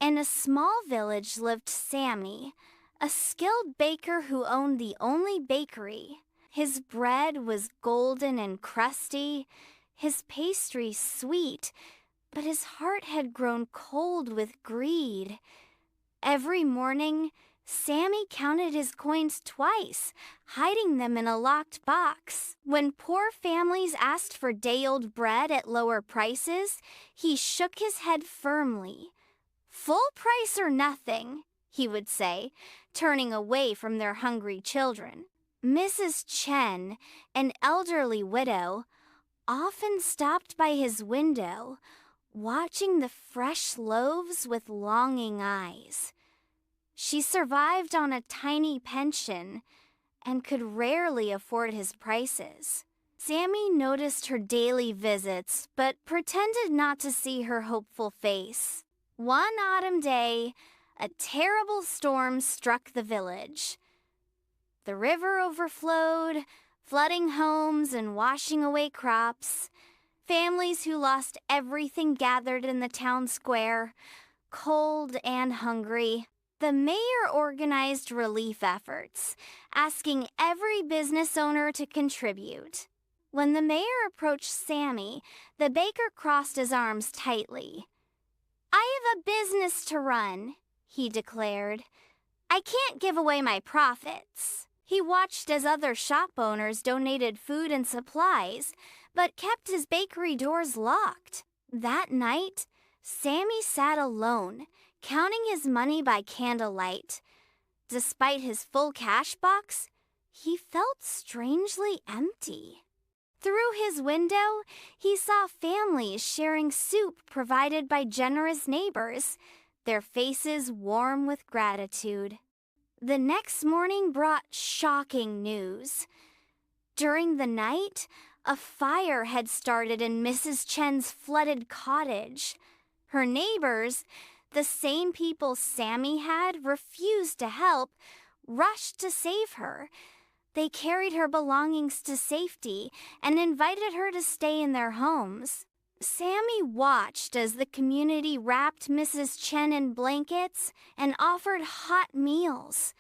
In a small village lived Sami, a skilled baker who owned the only bakery. His bread was golden and crusty, his pastries sweet, but his heart had grown cold with greed. Every morning, Sami counted his coins twice, hiding them in a locked box. When poor families asked for day-old bread at lower prices, he shook his head firmly. "Full price or nothing," he would say, turning away from their hungry children. Mrs. Chen, an elderly widow, often stopped by his window, watching the fresh loaves with longing eyes. She survived on a tiny pension and could rarely afford his prices. Sami noticed her daily visits but pretended not to see her hopeful face. One autumn day, a terrible storm struck the village. The river overflowed, flooding homes and washing away crops. Families who lost everything gathered in the town square, cold and hungry. The mayor organized relief efforts, asking every business owner to contribute. When the mayor approached Sami, the baker crossed his arms tightly. "I have a business to run," he declared. "I can't give away my profits." He watched as other shop owners donated food and supplies, but kept his bakery doors locked. That night, Sami sat alone, counting his money by candlelight. Despite his full cash box, he felt strangely empty. Through his window, he saw families sharing soup provided by generous neighbors, their faces warm with gratitude. The next morning brought shocking news. During the night, a fire had started in Mrs. Chen's flooded cottage. Her neighbors, the same people Sami had refused to help, rushed to save her. They carried her belongings to safety and invited her to stay in their homes. Sami watched as the community wrapped Mrs. Chen in blankets and offered hot meals.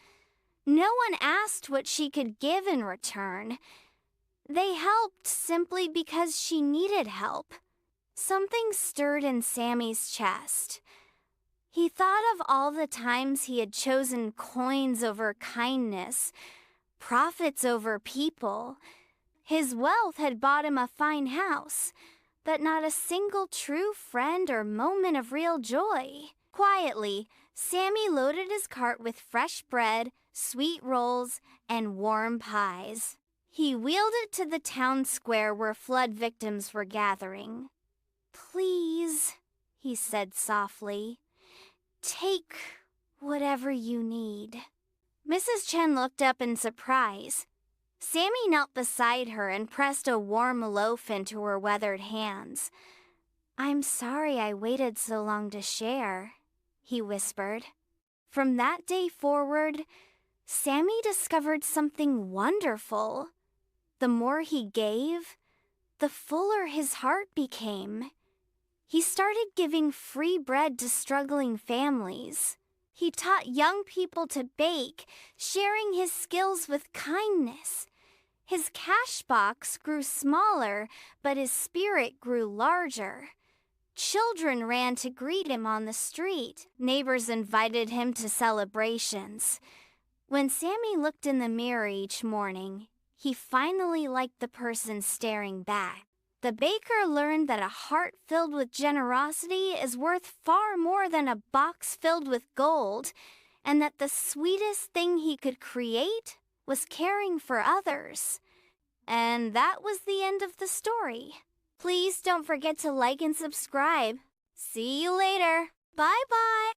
No one asked what she could give in return. They helped simply because she needed help. Something stirred in Sami's chest. He thought of all the times he had chosen coins over kindness, profits over people. His wealth had bought him a fine house, but not a single true friend or moment of real joy. Quietly, Sami loaded his cart with fresh bread, sweet rolls, and warm pies. He wheeled it to the town square where flood victims were gathering. "Please," he said softly, "take whatever you need." Mrs. Chen looked up in surprise. Sami knelt beside her and pressed a warm loaf into her weathered hands. "I'm sorry I waited so long to share," he whispered. From that day forward, Sami discovered something wonderful. The more he gave, the fuller his heart became. He started giving free bread to struggling families. He taught young people to bake, sharing his skills with kindness. His cash box grew smaller, but his spirit grew larger. Children ran to greet him on the street. Neighbors invited him to celebrations. When Sami looked in the mirror each morning, he finally liked the person staring back. The baker learned that a heart filled with generosity is worth far more than a box filled with gold, and that the sweetest thing he could create was caring for others. And that was the end of the story. Please don't forget to like and subscribe. See you later. Bye-bye.